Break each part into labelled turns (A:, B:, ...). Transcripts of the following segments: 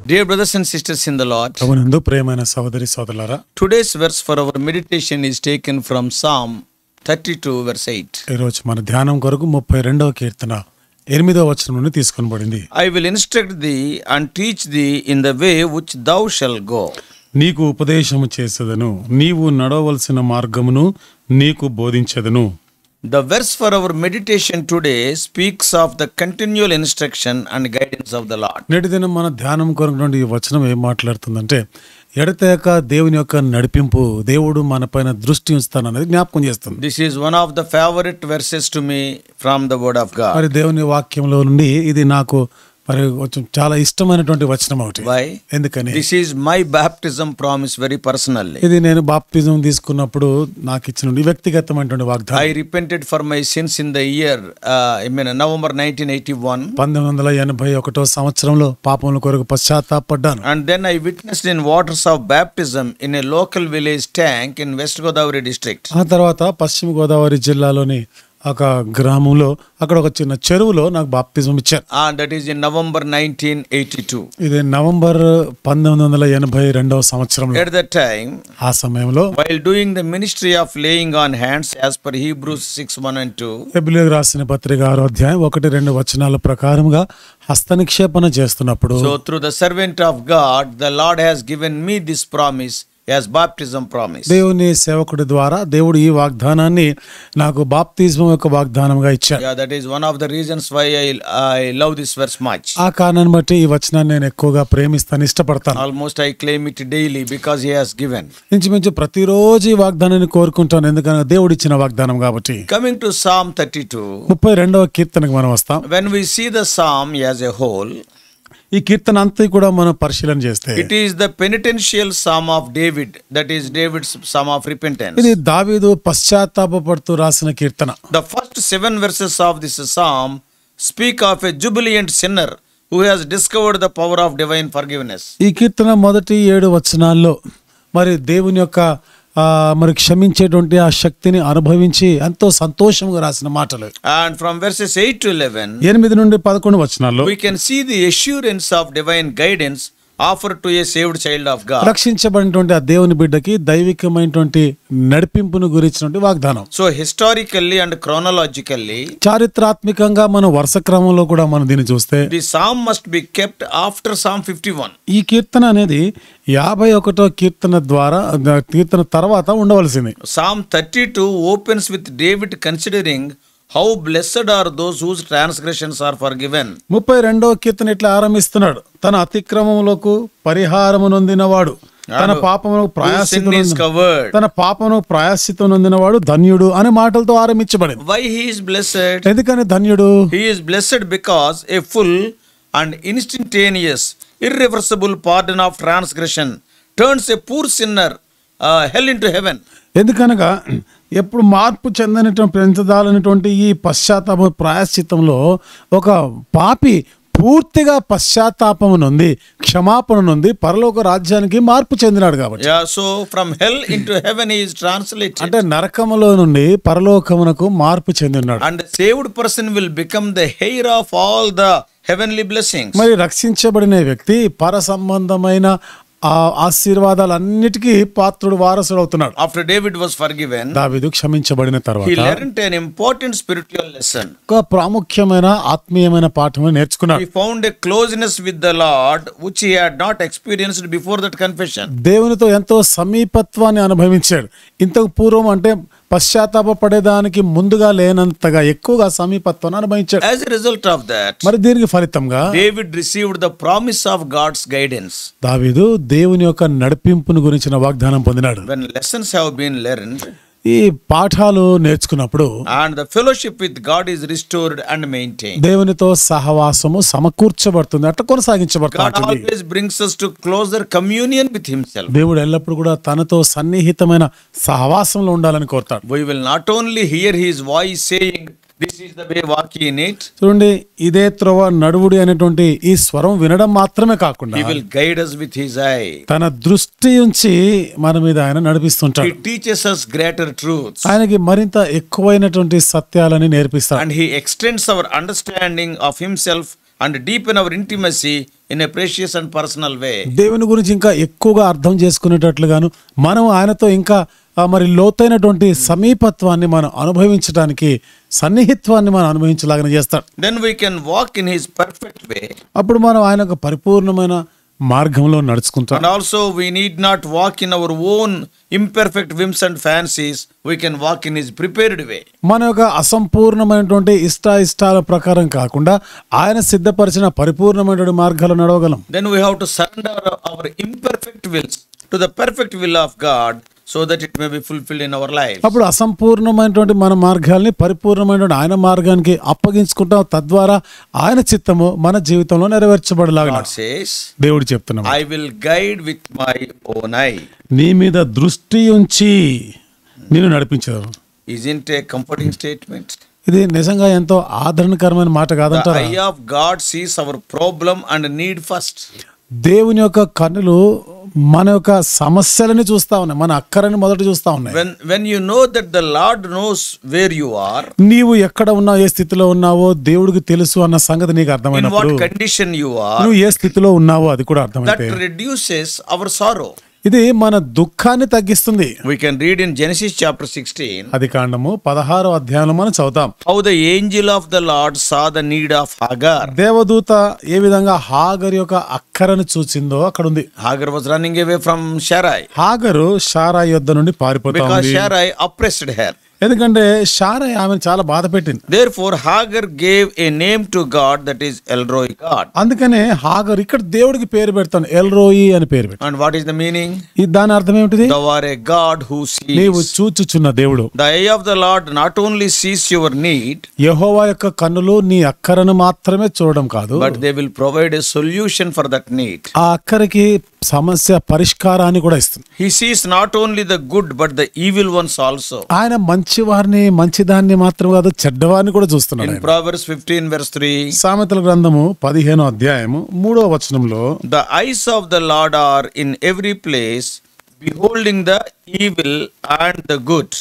A: Dear brothers and sisters in the Lord,
B: ప్రభునందు ప్రియమైన సహోదరి సోదరులారా,
A: today's verse for our meditation is taken from Psalm 32 verse 8.
B: ఈ రోజు మన ధ్యానం కొరకు 32వ కీర్తన 8వ వచనం నుండి తీసుకొనబడింది.
A: I will instruct thee and teach thee in the way which thou shalt go.
B: నీకు ఉపదేశము చేసేదను, నీవు నడవవలసిన మార్గమును నీకు బోధించెదను.
A: The verse for our meditation today speaks of the continual instruction and guidance of the Lord.
B: నేటి దినం మన ధ్యానం కొరకు ఈ వచనం ఏం మాట్లాడుతుందంటే, ఎడతెగక దేవుని యొక్క నడిపింపు, దేవుడు మన పైన దృష్టి ఉంచుతాననేది జ్ఞాపకం చేస్తుంది.
A: This is one of the favorite verses to me from the word of God.
B: మరి దేవుని వాక్యంలో నుండి ఇది నాకు మరి కొంచెం చాలా ఇష్టమైనటువంటి వచనం ఒకటి.
A: Why?
B: ఎందుకని?
A: This is my baptism promise very personally.
B: ఇది నేను బాప్తిజం తీసుకున్నప్పుడు నాకు ఇచ్చిన వ్యక్తిగతమైనటువంటి వాగ్దానం.
A: I repented for my sins in the year November 1981.
B: 1981 సంవత్సరంలో పాపముల కొరకు పశ్చాత్తాపడ్డాను.
A: And then I witnessed in waters of baptism in a local village tank in West Godavari district.
B: ఆ తర్వాత పశ్చిమ గోదావరి జిల్లాలోని ఒక గ్రామంలో అక్కడ ఒక చిన్న చెరువులో నాకు బాప్తిజం ఇచ్చారు.
A: That is in November 1982.
B: ఇది నవంబర్ 1982 సంవత్సరంలో.
A: At that time,
B: ఆ సమయంలో
A: while doing the ministry of laying on hands as per Hebrews 6:1 and 2,
B: హెబ్రీయులకు రాసిన పత్రిక 6వ అధ్యాయం 1-2 వచనాల ప్రకారముగా హస్తనిక్షేపణ చేస్తున్నప్పుడు,
A: so through the servant of God, the Lord has given me this promise as baptism promise.
B: దేవుని సేవకుడి ద్వారా దేవుడు ఈ వాగ్దానాన్ని నాకు బాప్తిజం యొక్క వాగ్దానంగా ఇచ్చారు.
A: Yeah, that is one of the reasons why I love this verse much.
B: ఆ కారణాన్ని బట్టి ఈ వచనాన్ని నేను ఎక్కువగా ప్రేమిస్తాను, ఇష్టపడతాను.
A: Almost I claim it daily because he has given.
B: ఇంచుమించు ప్రతిరోజు ఈ వాగ్దానాన్ని కోరుకుంటాను, ఎందుకంటే దేవుడు ఇచ్చిన వాగ్దానం కాబట్టి.
A: Coming to Psalm 32,
B: 32వ కీర్తనకు మనం వస్తాం.
A: when we see the psalm as a whole,
B: ఈ కీర్తన అంతా కూడా మనం పరిశీలన చేస్తే,
A: it is the penitential psalm of David, that is David's psalm of repentance.
B: ఇది దావీదు పశ్చాత్తాపపడుతూ రాసిన కీర్తన.
A: The first 7 verses of this psalm speak of a jubilant sinner who has discovered the power of divine forgiveness.
B: ఈ కీర్తన మొదటి 7 వచనాల్లో మరి దేవుని యొక్క మరి క్షమించేటువంటి ఆ శక్తిని అనుభవించి ఎంతో సంతోషంగా రాసిన మాటలు.
A: And from verses 8 to 11,
B: 8 నుండి 11 వచనాల్లో
A: we can see the assurance of divine guidance offered to a saved child of God.
B: రక్షించబడినటువంటి ఆ దేవుని బిడ్డకి దైవికమైనటువంటి నడిపింపును గురించినటువంటి వాగ్దానం.
A: So historically and chronologically,
B: చారిత్రాత్మకంగా మనం వరుస క్రమంలో కూడా మనం దీన్ని చూస్తే,
A: the psalm must be kept after Psalm 51.
B: ఈ కీర్తన అనేది 51వ కీర్తన తర్వాత ఉండవలసింది.
A: Psalm 32 opens with David considering how blessed are those whose transgressions are forgiven.
B: 32వ కీర్తన ఇట్లా ఆరంభిస్తున్నాడు, తన అతిక్రమములకు పరిహారము నొందినవాడు, తన పాపమును ప్రాయశ్చిత్తం నొందినవాడు ధన్యుడు అనే మాటలతో ఆరంభించబడింది.
A: Why he is blessed?
B: ఎందుకని ధన్యుడు?
A: He is blessed because a full and instantaneous irreversible pardon of transgression turns a poor sinner hell into heaven.
B: ఎందుకనగా ఎప్పుడు మార్పు చెందనటువంటి ఈ పశ్చాత్తాప ప్రాయశ్చిత్తంలో ఒక పాపి పూర్తిగా పశ్చాత్తాపము నుండి క్షమాపణ నుండి పరలోక రాజ్యానికి మార్పు చెందినాడు కాబట్టి.
A: Yeah, so from hell into heaven he is translated.
B: అంటే నరకములో నుండి పరలోకమునకు మార్పు చెందినాడు.
A: And the saved person will become the heir of all the heavenly blessings.
B: మరి రక్షించబడిన వ్యక్తి పర సంబంధమైన ఆశీర్వాదాలన్నిటికీ పాత్రుడు, వారసుడు అవుతున్నాడు.
A: After David was forgiven,
B: దావీదు క్షమించబడిన తర్వాత
A: he learned an important spiritual lesson.
B: ఒక ప్రాముఖ్యమైన ఆత్మీయమైన పాఠం నేర్చుకున్నాడు.
A: He found a closeness with the Lord which he had not experienced before that confession.
B: దేవునితో ఎంతో సమీపత్వాన్ని అనుభవించాడు. ఇంతకు పూర్వం అంటే పశ్చాత్తాపపడేదానికి ముందుగా లేనంతగా ఎక్కువగా సమీపత్వాన్ని అనుభవించాడు.
A: As a result of that,
B: మరి దీనికి ఫలితంగా
A: David received the promise of God's guidance.
B: దావీదు దేవుని యొక్క నడిపింపును గురించిన వాగ్దానం పొందినాడు.
A: When lessons have been learned,
B: ఈ పాఠాలు నేర్చుకున్నప్పుడు
A: and the fellowship with God is restored and maintained,
B: దేవునితో సహవాసము సమకూర్చబడుతుంది, అట్లా కొనసాగించబడుతుంది.
A: God always brings us to closer communion with himself.
B: దేవుడు ఎల్లప్పుడు కూడా తనతో సన్నిహితమైన సహవాసంలో ఉండాలని కోరుతాడు.
A: We will not only hear his voice saying, this is the way, walk ye in it.
B: చూడండి, ఇదే త్రోవ నడువుడి అనేటువంటి ఈ స్వరం వినడం మాత్రమే కాకుండా
A: He will guide us with his eye.
B: తన దృష్టి ఉంచి మన మీద ఆయన నడిపిస్తుంటాడు.
A: He teaches us greater truths.
B: ఆయనకి మరింత ఎక్కువైనటువంటి సత్యాలని నేర్పిస్తాడు.
A: And he extends our understanding of himself and deepen our intimacy in a precious and personal way.
B: దేవుని గురించి ఇంకా ఎక్కువగా అర్థం చేసుకునేటట్లుగాను మనం ఆయనతో ఇంకా మరి లోతైనటువంటి సమీపత్వాన్ని మనం అనుభవించడానికి, సన్నిహిత్వాన్ని మనం అనుభవించలాగా చేస్తాడు.
A: Then we can walk in his perfect way.
B: అప్పుడు మనం ఆయన యొక్క పరిపూర్ణమైన మార్గంలో నడుచుకుంటాం.
A: And also we need not walk in our own imperfect whims and fancies. We can walk in his prepared way.
B: మన యొక్క అసంపూర్ణమైనటువంటి ఇష్టాల ప్రకారం కాకుండా ఆయన సిద్ధపరిచిన పరిపూర్ణమైనటువంటి మార్గాలు నడవగలం.
A: Then we have to surrender our imperfect wills to the perfect will of God, so that it may be fulfilled in our life.
B: అప్పుడు అసంపూర్ణమైనటువంటి మన మార్గాల్ని పరిపూర్ణమైనటువంటి ఆయన మార్గానికి అప్పగించుకుంటాం. తద్వారా ఆయన చిత్తము మన జీవితంలో నెరవేర్చబడలాగా
A: God says,
B: దేవుడు చెప్తున్నాడు,
A: I will guide with my own eye.
B: నీ మీద దృష్టి ఉంచి నేను నడిపించదు.
A: Isn't a comforting statement?
B: ఇది నిజంగా ఎంతో ఆదరణకరమైన మాట
A: The
B: కాదంటారా?
A: eye of God sees our problem and need first.
B: దేవుని యొక్క కన్నులు మన యొక్క సమస్యలని చూస్తా ఉన్నాయి, మన అక్కరని మొదట చూస్తా ఉన్నాయి.
A: When you know that the Lord knows where you are,
B: నీవు ఎక్కడ ఉన్నావు, ఏ స్థితిలో ఉన్నావో దేవుడికి తెలుసు అన్న సంగతి నీకు
A: in
B: అర్థమైనప్పుడు,
A: what condition you are,
B: నువ్వు ఏ స్థితిలో ఉన్నావో అది కూడా
A: that
B: అర్థమైతే
A: reduces our sorrow.
B: ఇది మన దుఃఖాన్ని తగ్గిస్తుంది.
A: We can read in Genesis chapter 16
B: అది కాండము 16వ అధ్యాయంలో మనం చదువుతాం.
A: how the angel of the Lord saw the need of Hagar.
B: దేవదూత ఏ విధంగా హాగరు యొక్క అక్కరను చూచిందో అక్కడ ఉంది.
A: Hagar was running away from Sarai
B: హాగరు షారాయి యొద్ద నుండి పారిపోతా
A: because
B: ఉంది.
A: Sarai oppressed her.
B: ఎందుకంటే షారాయి ఆమెను చాలా బాధ పెట్టింది.
A: Therefore Hagar gave a name to God, that is El Roi, God.
B: అందుకనే హాగరు ఇక్కడ దేవుడికి పేరు పెడతాను, ఎల్రోయి అని పేరు పెట్టాను.
A: And what is the meaning?
B: దాని అర్థం ఏమిటిది?
A: Thou art a God who
B: నీవు
A: sees.
B: చూచుచున్న దేవుడు.
A: The eye of the Lord not only sees your need,
B: యెహోవా యొక్క కన్నులు నీ అక్కరను మాత్రమే చూడడం కాదు,
A: but they will provide a solution for that need.
B: ఆ అక్కరకి సమస్య పరిష్కారాన్ని కూడా ఇస్తుంది.
A: He sees not only the good but the evil ones also.
B: ఆయన మంచి వారిని, మంచిదాన్ని మాత్రం కాదు చెడ్డవారిని కూడా చూస్తున్నాడు.
A: In Proverbs 15 verse 3,
B: సామెతల గ్రంథము 15వ అధ్యాయము 3వ వచనంలో,
A: the eyes of the Lord are in every place, beholding the evil and the good.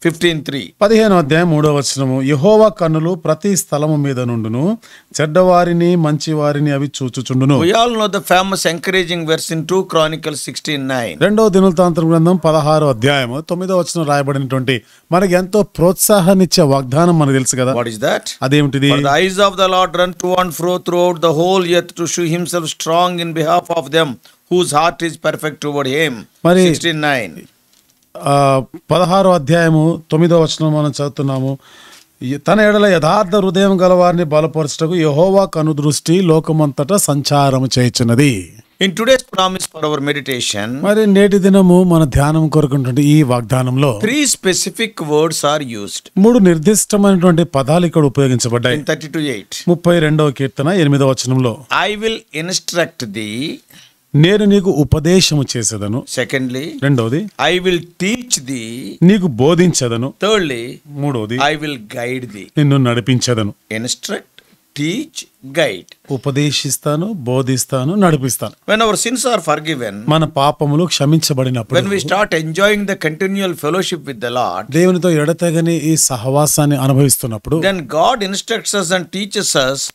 A: 15:3.
B: 15వ అధ్యాయం 3వ వచనము, యెహోవా కన్నులు ప్రతి స్థలము మీద నుండును, చెడ్డవారిని మంచివారిని అవి చూచుచుండును.
A: We all know the famous encouraging verse in 2 Chronicles 16:9.
B: రెండవ దినవృత్తాంతం గ్రంథం 16వ అధ్యాయము 9వ వచనం రాయబడినటువంటి మనకి ఎంతో ప్రోత్సాహాన్నిచ్చే వాగ్దానం మనకు తెలుసు కదా.
A: What is that?
B: అదేమిటిది?
A: For the eyes of the Lord run to and fro throughout the whole earth to show himself strong in behalf of them whose heart is perfect toward him.
B: మరి
A: 16:9.
B: 16వ అధ్యాయము 9వ వచనం మనం చదువుతున్నాము. తన ఎడల యథార్థ హృదయం గలవారిని బలపరచుటకు యెహోవా కను దృష్టి లోకమంతటా సంచారము చేయుచున్నది.
A: In today's promise for our meditation,
B: మరి నేటి దినము మన ధ్యానం కొరకుంటుంది ఈ వాగ్దానంలో
A: 3 specific words are used
B: 3 నిర్దిష్టమైనటువంటి పదాలు ఇక్కడ ఉపయోగించబడ్డాయి.
A: in 32:8.
B: 32వ కీర్తన 8వ వచనంలో,
A: I will instruct thee.
B: నేను నీకు ఉపదేశము చేసేదను.
A: Secondly,
B: రెండవది,
A: I will teach thee.
B: నీకు బోధించదను.
A: Thirdly,
B: మూడవది,
A: I will guide thee.
B: నిన్ను నడిపించదను.
A: Instruct, teach, guide.
B: ఉపదేశిస్తాను, బోధిస్తాను, నడిపిస్తాను.
A: When our sins are forgiven,
B: మన పాపములు క్షమించబడినప్పుడు,
A: when we start enjoying the continual fellowship with the Lord,
B: దేవునితో ఎడతెగని ఈ సహవాసాన్ని అనుభవిస్తున్నప్పుడు,
A: then God instructs us and teaches us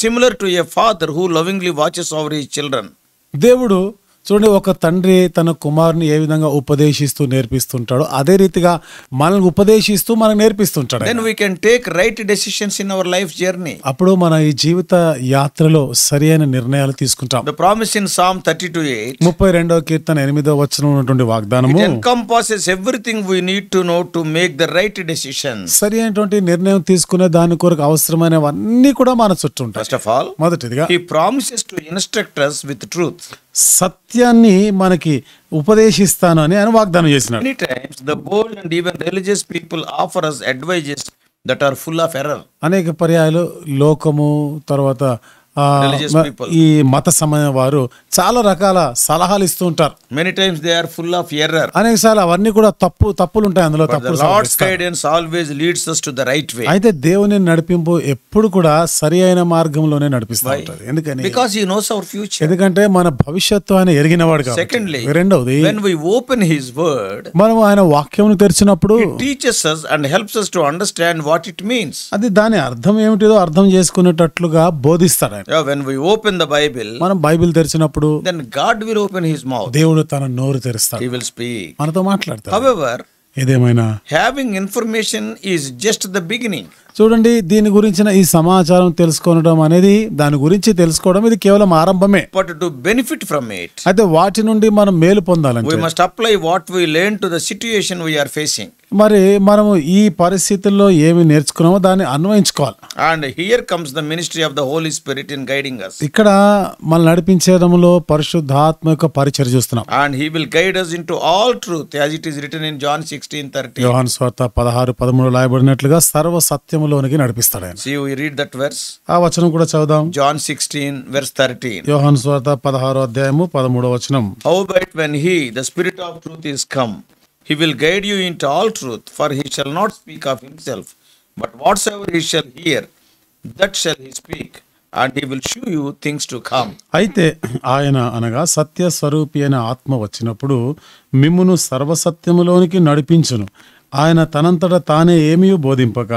A: similar to a father who lovingly watches over his children.
B: దేవుడు చూడండి, ఒక తండ్రి తన కుమారుని ఏ విధంగా ఉపదేశిస్తూ నేర్పిస్తుంటాడో అదే రీతిగా మనల్ని ఉపదేశిస్తూ మనకు నేర్పిస్తుంటాడు.
A: Then we can take right decisions in our life journey.
B: అప్పుడు మన ఈ జీవిత యాత్రలో సరైన నిర్ణయాలు తీసుకుంటాం.
A: The promise in Psalm 32:8,
B: 32వ కీర్తన 8వ వచనం ఉన్నటువంటి వాగ్దానము
A: it encompasses everything we need to know to make the right decisions.
B: సరి అయినటువంటి నిర్ణయం తీసుకునే దాని కొరకు అవసరమైనవన్నీ కూడా మన చుట్టూ ఉంటాయి.
A: First of all,
B: మొదటిదిగా
A: he promises to instruct us with truth.
B: సత్యాన్ని మనకి ఉపదేశిస్తాను అని ఆయన వాగ్దానం చేసినాడు.
A: Many times the bold and even religious people offer us advices that are full of error.
B: అనేక పర్యాయాలు లోకము తర్వాత
A: religious people.
B: ఈ మత సమయం వారు చాలా రకాల సలహాలు ఇస్తూ ఉంటారు.
A: Many times they are full of error.
B: అనేకసార్లు అవన్నీ కూడా తప్పులు ఉంటాయి అందులో.
A: But the Lord's guidance always leads us to the right way.
B: అయితే దేవుని నడిపింపు ఎప్పుడు కూడా సరి అయిన మార్గంలోనే నడిపిస్తూ ఉంటాడు. ఎందుకని?
A: Because He knows our future.
B: ఎందుకంటే మన భవిష్యత్తు ఆయన ఎరిగినవాడు కాబట్టి.
A: Secondly,
B: రెండవది,
A: when we open His word,
B: మనం ఆయన వాక్యమును తెరిచినప్పుడు
A: He teaches us and helps us to understand what it means.
B: అది దాని అర్థం ఏమిటిదో అర్థం చేసుకునేటట్లుగా బోధిస్తాడు ఆయన.
A: Yeah, when we open the Bible,
B: మనం బైబిల్ తెరిచినప్పుడు
A: then God will open His mouth.
B: దేవుడు తన నోరు తెరుస్తాడు,
A: He will speak.
B: మనతో మాట్లాడతాడు.
A: However,
B: ఏదేమైనా
A: having information is just the beginning.
B: చూడండి, దీని గురించిన ఈ సమాచారం తెలుసుకోవడం అనేది, దాని గురించి తెలుసుకోవడం ఇది కేవలం ఆరంభమే.
A: But to benefit from it,
B: అయితే వాటి నుండి మనం మేలు పొందాలంటే
A: we must apply what we learn to the situation we are facing.
B: మరి మనము ఈ పరిస్థితుల్లో ఏమి నేర్చుకున్నామో దాన్ని అన్వయించుకోవాలి.
A: And here comes the ministry of the Holy Spirit in guiding us.
B: ఇక్కడ మనం నడిపించడంలో పరిశుద్ధాత్మ యొక్క పరిచర్య చూస్తున్నాం.
A: And He will guide us into all truth, as it is written in John 16:30.
B: యోహాను సువార్త 16:13 రాయబడినట్లుగా సర్వ సత్యములోనికి నడిపిస్తాడు ఆయన.
A: See, we read that verse.
B: ఆ వచనం కూడా చదువుదాం.
A: John 16:13.
B: యోహాను సువార్త 16:13.
A: Howbeit when He, the Spirit of truth, is come, He will guide you into all truth, for He shall not speak of Himself, but whatsoever He shall hear, that shall He speak, and He will shew you things to come.
B: అయితే ఆయన అనగా సత్య స్వరూపి అయిన ఆత్మ వచ్చినప్పుడు మిమ్మును సర్వసత్యములోనికి నడిపించును. ఆయన తనంతట తానే ఏమీ బోధింపక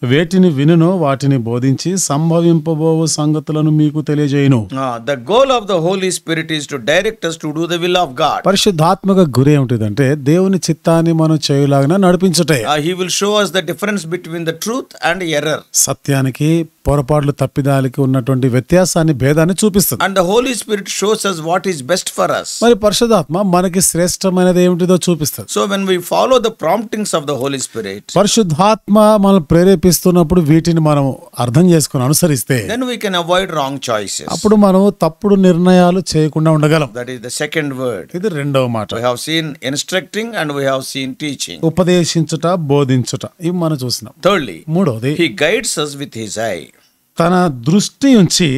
B: వేటిని వినునో వాటిని బోధించి సంభవింపబోవు సంగతులను మీకు తెలియజేయును.
A: The goal of the Holy Spirit is to direct us to do the will of God.
B: పరిశుద్ధాత్మక గురి ఏమిటిదంటే దేవుని చిత్తాన్ని మనం చేయలాగిన నడిపించుటే.
A: He will show us the difference between the truth and error.
B: సత్యానికి పొరపాట్లు తప్పిదాలకి ఉన్నటువంటి వ్యత్యాసాన్ని, భేదాన్ని చూపిస్తుంది.
A: And the Holy Spirit shows us what is best for us.
B: మరి పరిశుద్ధాత్మ మనకి శ్రేష్టమైనది ఏమిటిదో చూపిస్తుంది.
A: So when we follow the promptings of the Holy Spirit,
B: పరిశుద్ధాత్మ మనం ప్రేరేపిస్తున్నప్పుడు వీటిని మనం అర్థం చేసుకుని అనుసరిస్తే
A: then we can avoid wrong choices.
B: అప్పుడు మనం తప్పుడు నిర్ణయాలు చేయకుండా ఉండగలం.
A: That is the second word.
B: ఇది రెండవ మాట.
A: We have seen instructing and we have seen teaching.
B: ఉపదేశించుట, బోధించుట, ఇవి మనం చూసినాం.
A: Thirdly,
B: మూడవది,
A: He guides us with His eye.
B: తన దృష్టి ఉంచి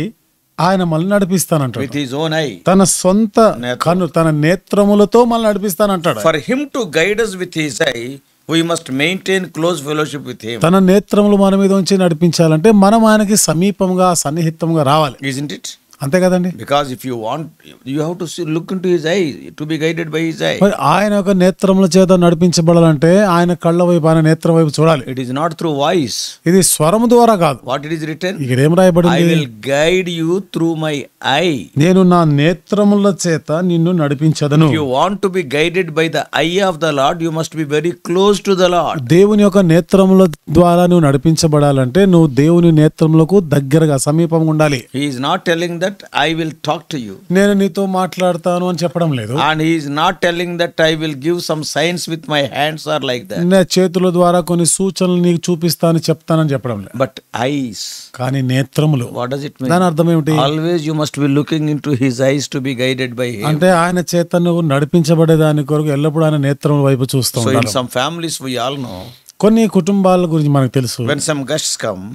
B: ఆయన మనల్ని నడిపిస్తానంటాడు.
A: With His own eye.
B: తన సొంత కన్ను, తన నేత్రములతో మనల్ని నడిపిస్తానంటాడు.
A: For Him to guide us with His eye, we must maintain close fellowship with Him.
B: తన నేత్రములు మన మీద ఉంచి నడిపించాలంటే మనం ఆయనకి సమీపంగా, సన్నిహితంగా రావాలి.
A: Isn't it?
B: అంతే కదండి.
A: Because if you want, you have to look into His eye, to be guided by His eye.
B: మరి ఆయన యొక్క నేత్రముల చేత నడిపించబడాలంటే ఆయన కళ్ళ వైపు, ఆయన నేత్రం వైపు చూడాలి.
A: It is not through voice.
B: ఇది స్వరము ద్వారా కాదు.
A: What it is written?
B: ఇక్కడ ఏం రాయబడింది?
A: I will guide you through my eye.
B: నేను నా నేత్రముల చేత నిన్ను నడిపించదను.
A: If you want to be guided by the eye of the Lord, you must be very close to the Lord.
B: దేవుని యొక్క నేత్రముల ద్వారా నువ్వు నడిపించబడాలంటే నువ్వు దేవుని నేత్రములకు దగ్గరగా, సమీపంగా ఉండాలి.
A: He is not telling that I will talk to you.
B: నేను నీతో మాట్లాడతాను అని చెప్పడం లేదు.
A: And He is not telling that I will give some signs with my hands or like that.
B: నా చేతుల ద్వారా కొన్ని సూచనలు నీకు చూపిస్తాను, చెప్తానని చెప్పడం లేదు.
A: But eyes.
B: కానీ నేత్రములు,
A: What does it mean?
B: దాని అర్థం ఏమిటి?
A: Always you must be looking into His eyes to be guided by Him.
B: అంటే ఆయన చేత నువ్వు నడిపించబడే దాని కొరకు ఎల్లప్పుడూ ఆయన నేత్రముల వైపు చూస్తూ
A: So in
B: ఉండాలి.
A: some families we all know,
B: కొన్ని కుటుంబాల గురించి మనకు తెలుసు.
A: when some guests come,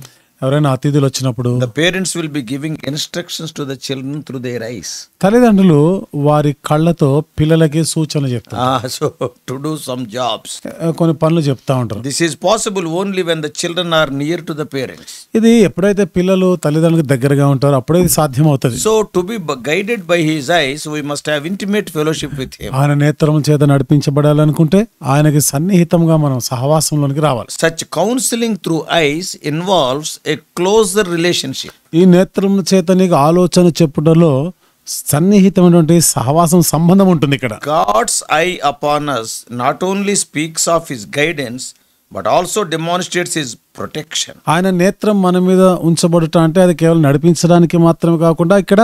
B: ఎవరైనా అతిథులు వచ్చినప్పుడు
A: the parents will be giving instructions to the children through their eyes.
B: తల్లిదండ్రులు వారి కళ్ళతో పిల్లలకి సూచనలు చెప్తారు.
A: So to do some jobs.
B: కొన్ని పనులు చెప్తా ఉంటారు.
A: This is possible only when the children are near to the parents.
B: ఇది ఎప్పుడైతే పిల్లలు తల్లిదండ్రులకు దగ్గరగా ఉంటారో అప్పుడే ఇది సాధ్యం అవుతుంది.
A: So to be guided by His eyes, we must have intimate fellowship with Him.
B: ఆయన నేత్రముల చేత నడిపించబడాలనుకుంటే ఆయనకి సన్నిహితంగా మనం సహవాసంలోనికి రావాలి.
A: Such counseling through eyes involves a closer relationship.
B: ఈ నేత్రముల చేత నీకు ఆలోచన చెప్పుటలో సన్నిహితమైనటువంటి సహవాసం, సంబంధం ఉంటుంది. ఇక్కడ
A: God's eye upon us not only speaks of His guidance, but also demonstrates His protection.
B: ఆయన నేత్రం మన మీద ఉంచబడుట అంటే అది కేవలం నడిపించడానికి మాత్రమే కాకుండా ఇక్కడ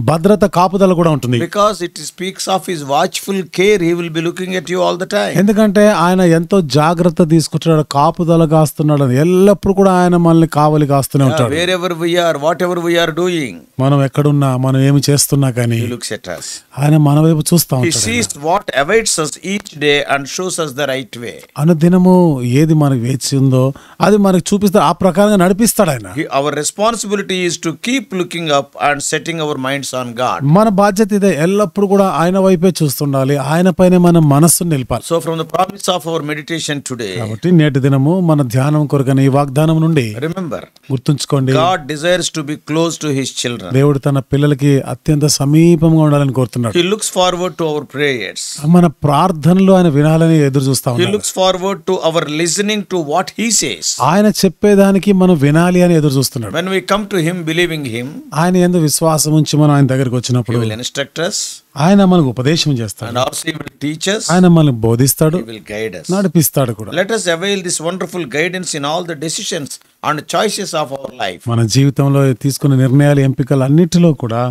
B: భద్రత, కాపుదల కూడా ఉంటుంది.
A: Because it speaks of His watchful care, He will be looking at you all the time.
B: ఎందుకంటే ఆయన ఎంతో జాగ్రత్త తీసుకుంటున్నాడు, కాపుదల కాస్తున్నాడు. ఎల్లప్పుడు కూడా ఆయన మనల్ని కావలి కాస్తూనే ఉంటాడు.
A: Wherever we are, whatever we are doing,
B: మనం ఎక్కడున్నా, మనం ఏమి చేస్తున్నా కానీ
A: He looks at us.
B: ఆయన మన వైపు చూస్తా
A: He
B: ఉంటాడు.
A: sees what awaits us each day and shows us the right way.
B: అనుదినము ఏది మనకు వేచి ఉందో అది మనకు మనకు చూపిస్తాడు, ఆ ప్రకారంగా నడిపిస్తాడు ఆయన.
A: Our responsibility is to keep looking up and setting our minds on God.
B: మన బాధ్యత ఇదే, ఎల్లప్పుడు కూడా ఆయన వైపే చూస్తుండాలి, ఆయన పైన మన మనస్సును నిలపాలి.
A: So from the promise of our meditation today,
B: కాబట్టి నేటి దినము మన ధ్యానం కొరకైన ఈ వాగ్దానం నుండి
A: remember,
B: గుర్తుంచుకోండి,
A: God desires to be close to his children.
B: దేవుడు తన పిల్లలకి అత్యంత సమీపంగా ఉండాలని కోరుతున్నాడు.
A: He looks forward to our prayers.
B: మన ప్రార్థనలు ఆయన వినాలని ఎదురు చూస్తా
A: He
B: ఉన్నాడు.
A: looks forward to our listening to what he says.
B: ఆయన చెప్పేదానికి మనం వినాలి అని ఎదురు చూస్తున్నాడు.
A: When we come to him believing him,
B: ఆయన యందు విశ్వాసం ఉంచి మనం ఆయన దగ్గరికి
A: he
B: వచ్చినప్పుడు
A: will instruct us
B: ఆయన మనకు ఉపదేశం చేస్తాడు,
A: and also he will teach us,
B: ఆయన మనల్ని బోధిస్తాడు,
A: he will guide us.
B: నడిపిస్తాడు కూడా.
A: Let us avail this wonderful guidance in all the decisions and choices of our life.
B: మన జీవితంలో తీసుకున్న నిర్ణయాలు, ఎంపికలు అన్నిటిలో కూడా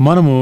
B: మనము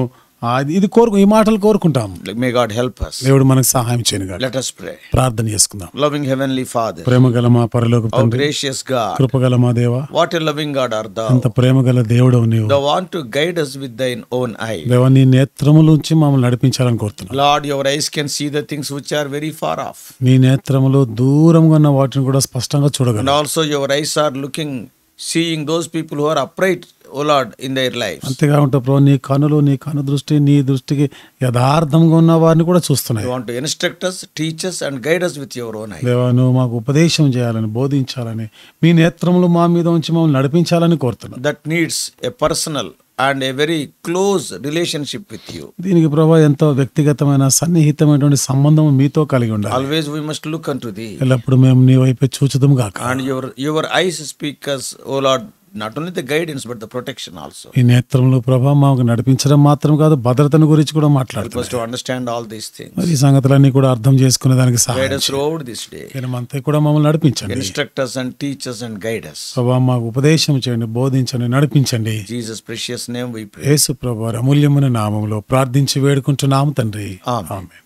B: ఈ మాటలు కోరుకుంటాం.
A: May God help us.
B: దేవుడు మనకు సహాయం చేయనుగాక.
A: Let us pray.
B: ప్రార్థన చేసుకుందాం.
A: Loving heavenly Father,
B: ప్రేమగల మా పరలోక
A: oh
B: తండ్రి,
A: gracious God,
B: కృపగల మా దేవా,
A: what a loving God art thou.
B: అంత ప్రేమగల దేవుడవు నీవు.
A: Thou want to guide us with thine own eye.
B: దేవా, నీ నేత్రములోంచి మమ్మల్ని నడిపించాలని కోరుతున్నాను.
A: Lord, your eyes can see the things which are very far off.
B: నీ నేత్రములో దూరంగా ఉన్న వాటిని కూడా స్పష్టంగా
A: And
B: చూడగలరు.
A: also your eyes are looking, seeing those people who are upright, O Lord, in their lives.
B: అంతేగా ఉంటా ప్రభు, నీ కను దృష్టి, నీ దృష్టికి యథార్థంగా ఉన్న వారిని కూడా చూస్తున్నాయి.
A: You want to instruct us, teach us and guide us with your own eye.
B: దేవా, నువ్వు మాకు ఉపదేశం చేయాలని, బోధించాలని, మీ నేత్రములు మా మీద ఉంచి మమ్మల్ని నడిపించాలని కోరుతున్నాను.
A: That needs a personal and a very close relationship with you.
B: దీనికి ప్రభు ఎంతో వ్యక్తిగతమైన సన్నిహితమైనటువంటి సంబంధం మీతో కలిగి ఉండాలి.
A: Always we must look unto thee.
B: ఎల్లప్పుడు మేము నీ వైపే చూచుదుము గాక.
A: And your eyes speak us, O Lord, not only the guidance but the protection also.
B: ఈ నేత్రములు ప్రభు మాకు నడిపించడం మాత్రం కాదు, భద్రతను గురించి కూడా
A: Help us
B: మాట్లాడుతున్నాం.
A: to understand all these things.
B: మరి ఈ సంగతులన్నీ కూడా అర్థం చేసుకునే దానికి
A: Guide
B: సహాయం
A: us throughout this day.
B: అంతే కూడా మమ్మల్ని నడిపించండి.
A: Instruct us and teach us and guide us.
B: ప్రభు మాకు ఉపదేశం చేయండి, బోధించండి, నడిపించండి.
A: In Jesus' precious name we pray.
B: యేసు ప్రభు వారి అమూల్యమైన నామములో ప్రార్థించి వేడుకుంటున్నాము తండ్రి.
A: Amen.
B: Amen.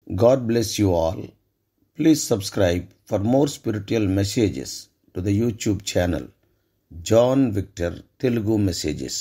A: God bless you all. Please subscribe for more spiritual messages to the YouTube channel John Victor Telugu Messages.